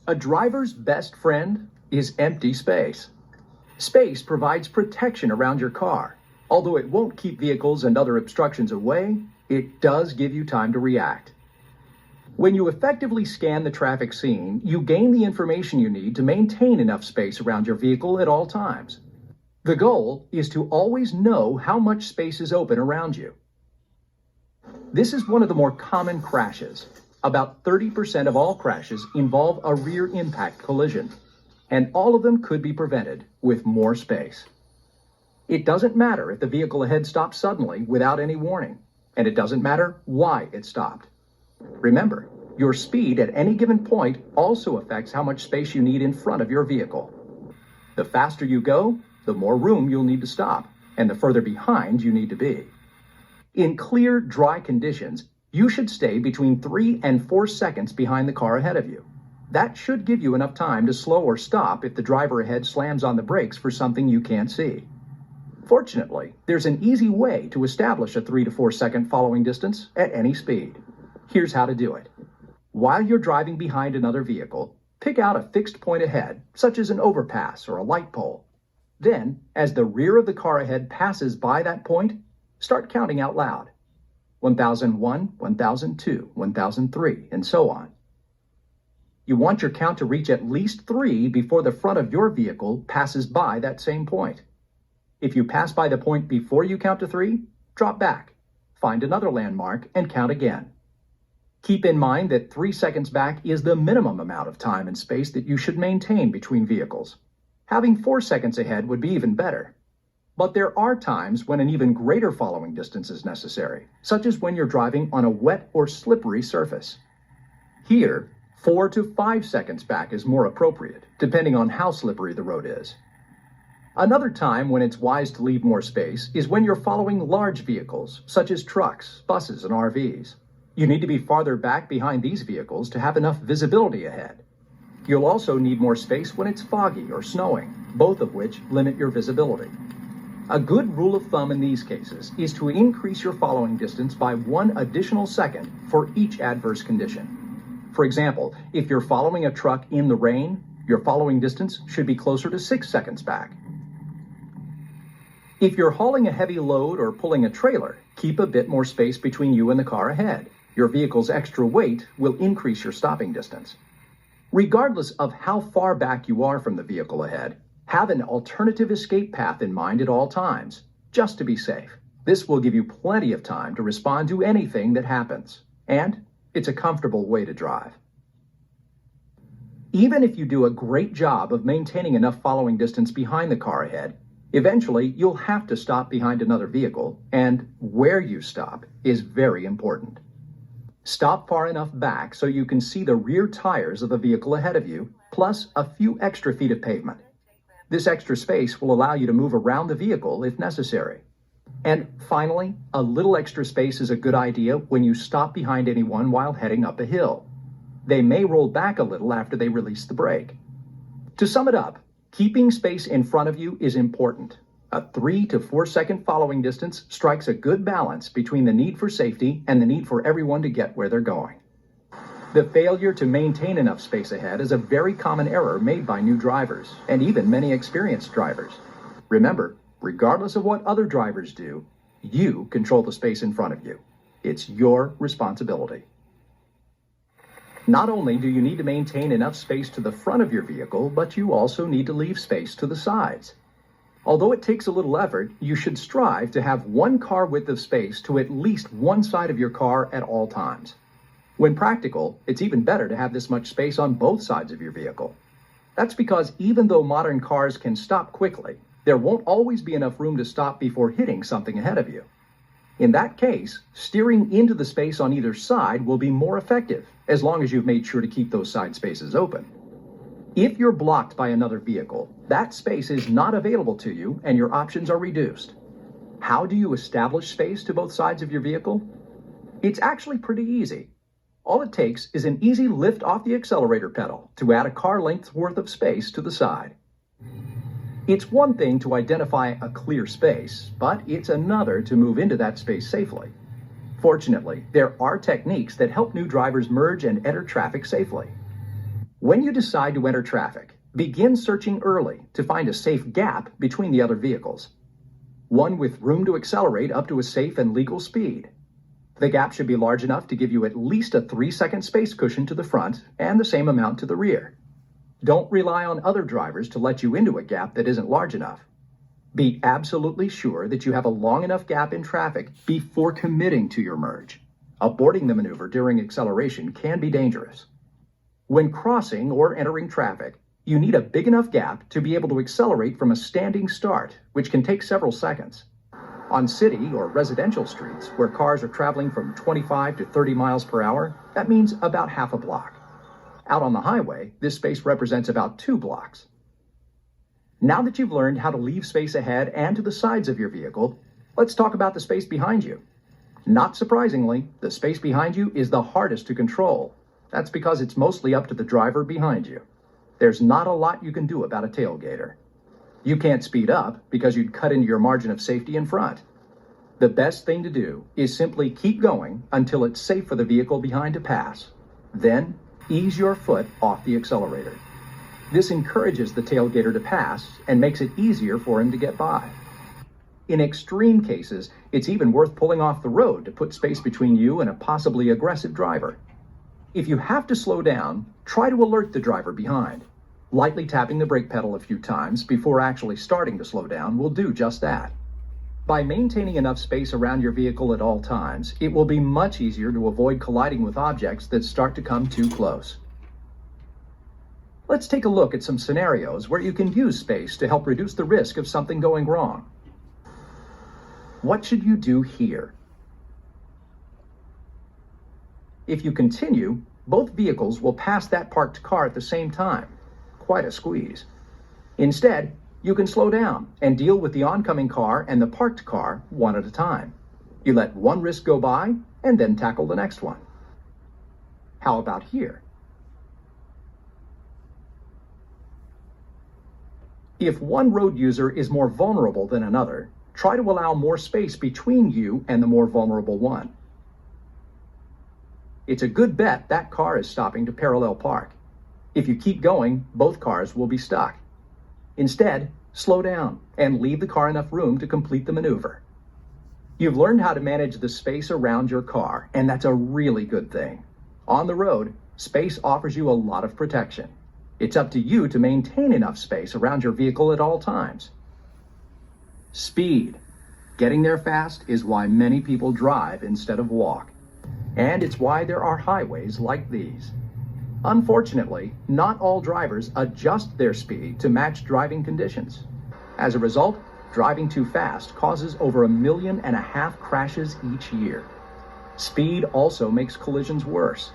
A driver's best friend is empty space. Space provides protection around your car. Although it won't keep vehicles and other obstructions away, it does give you time to react. When you effectively scan the traffic scene, you gain the information you need to maintain enough space around your vehicle at all times. The goal is to always know how much space is open around you. This is one of the more common crashes. About 30% of all crashes involve a rear impact collision, and all of them could be prevented with more space. It doesn't matter if the vehicle ahead stops suddenly without any warning, and it doesn't matter why it stopped. Remember, your speed at any given point also affects how much space you need in front of your vehicle. The faster you go, the more room you'll need to stop, and the further behind you need to be. In clear, dry conditions, you should stay between 3 and 4 seconds behind the car ahead of you. That should give you enough time to slow or stop if the driver ahead slams on the brakes for something you can't see. Fortunately, there's an easy way to establish a 3 to 4 second following distance at any speed. Here's how to do it. While you're driving behind another vehicle, pick out a fixed point ahead, such as an overpass or a light pole. Then, as the rear of the car ahead passes by that point, start counting out loud. 1001, 1002, 1003, and so on. You want your count to reach at least 3 before the front of your vehicle passes by that same point. If you pass by the point before you count to 3, drop back, find another landmark, and count again. Keep in mind that 3 seconds back is the minimum amount of time and space that you should maintain between vehicles. Having 4 seconds ahead would be even better. But there are times when an even greater following distance is necessary, such as when you're driving on a wet or slippery surface. Here, 4 to 5 seconds back is more appropriate, depending on how slippery the road is. Another time when it's wise to leave more space is when you're following large vehicles, such as trucks, buses, and RVs. You need to be farther back behind these vehicles to have enough visibility ahead. You'll also need more space when it's foggy or snowing, both of which limit your visibility. A good rule of thumb in these cases is to increase your following distance by 1 additional second for each adverse condition. For example, if you're following a truck in the rain, your following distance should be closer to 6 seconds back. If you're hauling a heavy load or pulling a trailer, keep a bit more space between you and the car ahead. Your vehicle's extra weight will increase your stopping distance. Regardless of how far back you are from the vehicle ahead, have an alternative escape path in mind at all times, just to be safe. This will give you plenty of time to respond to anything that happens, and it's a comfortable way to drive. Even if you do a great job of maintaining enough following distance behind the car ahead, eventually you'll have to stop behind another vehicle, and where you stop is very important. Stop far enough back so you can see the rear tires of the vehicle ahead of you, plus a few extra feet of pavement. This extra space will allow you to move around the vehicle if necessary. And finally, a little extra space is a good idea when you stop behind anyone while heading up a hill. They may roll back a little after they release the brake. To sum it up, keeping space in front of you is important. A 3 to 4 second following distance strikes a good balance between the need for safety and the need for everyone to get where they're going. The failure to maintain enough space ahead is a very common error made by new drivers, and even many experienced drivers. Remember, regardless of what other drivers do, you control the space in front of you. It's your responsibility. Not only do you need to maintain enough space to the front of your vehicle, but you also need to leave space to the sides. Although it takes a little effort, you should strive to have 1 car width of space to at least one side of your car at all times. When practical, it's even better to have this much space on both sides of your vehicle. That's because even though modern cars can stop quickly, there won't always be enough room to stop before hitting something ahead of you. In that case, steering into the space on either side will be more effective, as long as you've made sure to keep those side spaces open. If you're blocked by another vehicle, that space is not available to you and your options are reduced. How do you establish space to both sides of your vehicle? It's actually pretty easy. All it takes is an easy lift off the accelerator pedal to add a car length's worth of space to the side. It's one thing to identify a clear space, but it's another to move into that space safely. Fortunately, there are techniques that help new drivers merge and enter traffic safely. When you decide to enter traffic, begin searching early to find a safe gap between the other vehicles. One with room to accelerate up to a safe and legal speed. The gap should be large enough to give you at least a 3-second space cushion to the front and the same amount to the rear. Don't rely on other drivers to let you into a gap that isn't large enough. Be absolutely sure that you have a long enough gap in traffic before committing to your merge. Aborting the maneuver during acceleration can be dangerous. When crossing or entering traffic, you need a big enough gap to be able to accelerate from a standing start, which can take several seconds. On city or residential streets where cars are traveling from 25 to 30 miles per hour, that means about half a block. Out on the highway, this space represents about 2 blocks. Now that you've learned how to leave space ahead and to the sides of your vehicle, let's talk about the space behind you. Not surprisingly, the space behind you is the hardest to control. That's because it's mostly up to the driver behind you. There's not a lot you can do about a tailgater. You can't speed up because you'd cut into your margin of safety in front. The best thing to do is simply keep going until it's safe for the vehicle behind to pass. Then, ease your foot off the accelerator. This encourages the tailgater to pass and makes it easier for him to get by. In extreme cases, it's even worth pulling off the road to put space between you and a possibly aggressive driver. If you have to slow down, try to alert the driver behind. Lightly tapping the brake pedal a few times before actually starting to slow down will do just that. By maintaining enough space around your vehicle at all times, it will be much easier to avoid colliding with objects that start to come too close. Let's take a look at some scenarios where you can use space to help reduce the risk of something going wrong. What should you do here? If you continue, both vehicles will pass that parked car at the same time. Quite a squeeze. Instead, you can slow down and deal with the oncoming car and the parked car one at a time. You let one risk go by and then tackle the next one. How about here? If one road user is more vulnerable than another, try to allow more space between you and the more vulnerable one. It's a good bet that car is stopping to parallel park. If you keep going, both cars will be stuck. Instead, slow down and leave the car enough room to complete the maneuver. You've learned how to manage the space around your car, and that's a really good thing. On the road, space offers you a lot of protection. It's up to you to maintain enough space around your vehicle at all times. Speed. Getting there fast is why many people drive instead of walk. And it's why there are highways like these. Unfortunately, not all drivers adjust their speed to match driving conditions. As a result, driving too fast causes over 1.5 million crashes each year. Speed also makes collisions worse.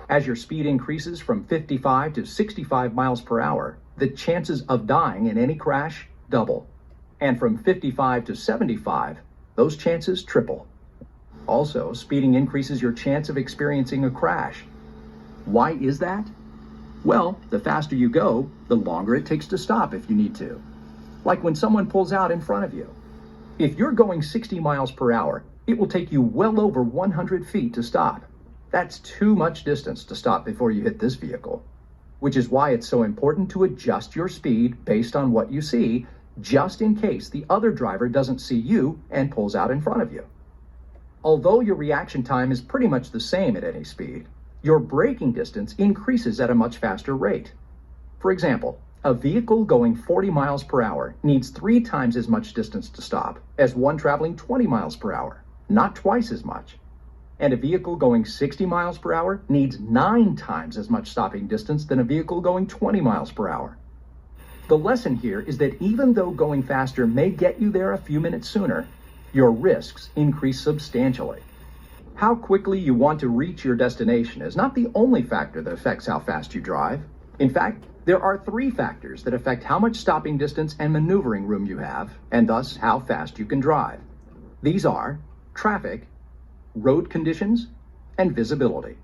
As your speed increases from 55 to 65 miles per hour, the chances of dying in any crash double. And from 55 to 75, those chances triple. Also, speeding increases your chance of experiencing a crash. Why is that? Well, the faster you go, the longer it takes to stop if you need to. Like when someone pulls out in front of you. If you're going 60 miles per hour, it will take you well over 100 feet to stop. That's too much distance to stop before you hit this vehicle, which is why it's so important to adjust your speed based on what you see, just in case the other driver doesn't see you and pulls out in front of you. Although your reaction time is pretty much the same at any speed, your braking distance increases at a much faster rate. For example, a vehicle going 40 miles per hour needs 3 times as much distance to stop as one traveling 20 miles per hour, not twice as much. And a vehicle going 60 miles per hour needs 9 times as much stopping distance than a vehicle going 20 miles per hour. The lesson here is that even though going faster may get you there a few minutes sooner, your risks increase substantially. How quickly you want to reach your destination is not the only factor that affects how fast you drive. In fact, there are 3 factors that affect how much stopping distance and maneuvering room you have, and thus how fast you can drive. These are traffic, road conditions, and visibility.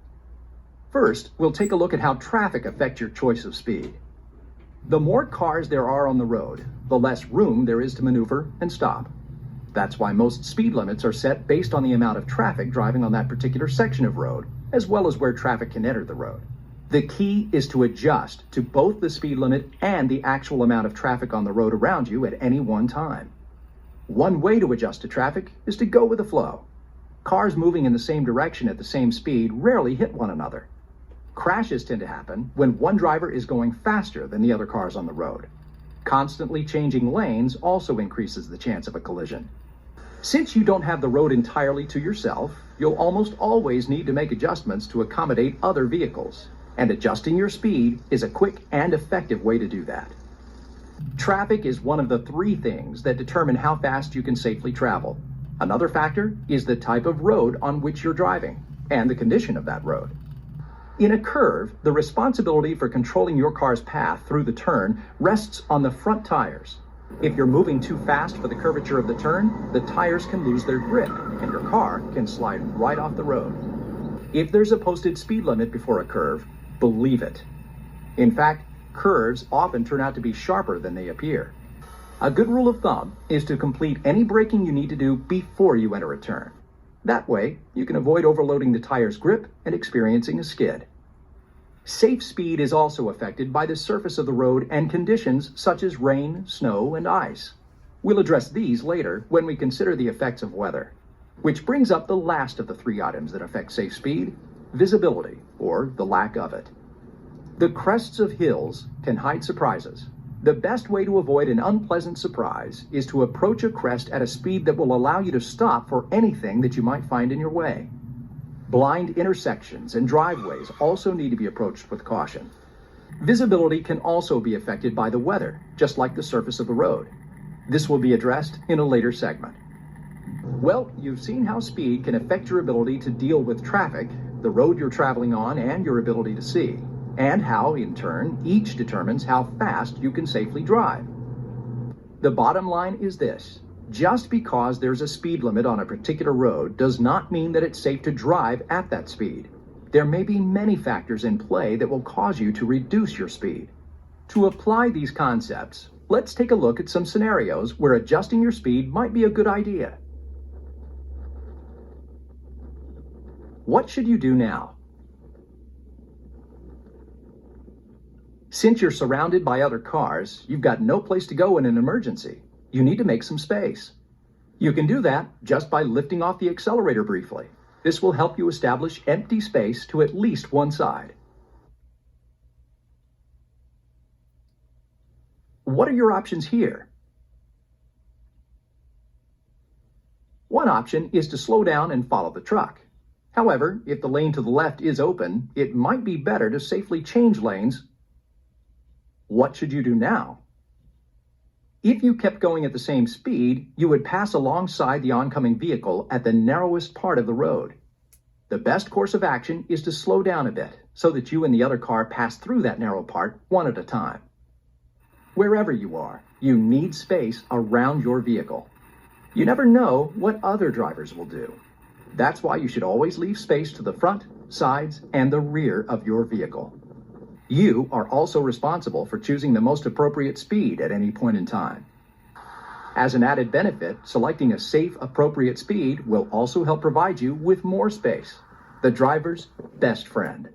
First, we'll take a look at how traffic affects your choice of speed. The more cars there are on the road, the less room there is to maneuver and stop. That's why most speed limits are set based on the amount of traffic driving on that particular section of road, as well as where traffic can enter the road. The key is to adjust to both the speed limit and the actual amount of traffic on the road around you at any one time. One way to adjust to traffic is to go with the flow. Cars moving in the same direction at the same speed rarely hit one another. Crashes tend to happen when one driver is going faster than the other cars on the road. Constantly changing lanes also increases the chance of a collision. Since you don't have the road entirely to yourself, you'll almost always need to make adjustments to accommodate other vehicles, and adjusting your speed is a quick and effective way to do that. Traffic is one of the three things that determine how fast you can safely travel. Another factor is the type of road on which you're driving and the condition of that road. In a curve, the responsibility for controlling your car's path through the turn rests on the front tires. If you're moving too fast for the curvature of the turn, the tires can lose their grip and your car can slide right off the road. If there's a posted speed limit before a curve, believe it. In fact, curves often turn out to be sharper than they appear. A good rule of thumb is to complete any braking you need to do before you enter a turn. That way, you can avoid overloading the tire's grip and experiencing a skid. Safe speed is also affected by the surface of the road and conditions such as rain, snow, and ice. We'll address these later when we consider the effects of weather. Which brings up the last of the three items that affect safe speed: visibility, or the lack of it. The crests of hills can hide surprises. The best way to avoid an unpleasant surprise is to approach a crest at a speed that will allow you to stop for anything that you might find in your way. Blind intersections and driveways also need to be approached with caution. Visibility can also be affected by the weather, just like the surface of the road. This will be addressed in a later segment. Well, you've seen how speed can affect your ability to deal with traffic, the road you're traveling on, and your ability to see, and how, in turn, each determines how fast you can safely drive. The bottom line is this: just because there's a speed limit on a particular road does not mean that it's safe to drive at that speed. There may be many factors in play that will cause you to reduce your speed. To apply these concepts, let's take a look at some scenarios where adjusting your speed might be a good idea. What should you do now? Since you're surrounded by other cars, you've got no place to go in an emergency. You need to make some space. You can do that just by lifting off the accelerator briefly. This will help you establish empty space to at least one side. What are your options here? One option is to slow down and follow the truck. However, if the lane to the left is open, it might be better to safely change lanes. What should you do now? If you kept going at the same speed, you would pass alongside the oncoming vehicle at the narrowest part of the road. The best course of action is to slow down a bit so that you and the other car pass through that narrow part one at a time. Wherever you are, you need space around your vehicle. You never know what other drivers will do. That's why you should always leave space to the front, sides, and the rear of your vehicle. You are also responsible for choosing the most appropriate speed at any point in time. As an added benefit, selecting a safe, appropriate speed will also help provide you with more space, the driver's best friend.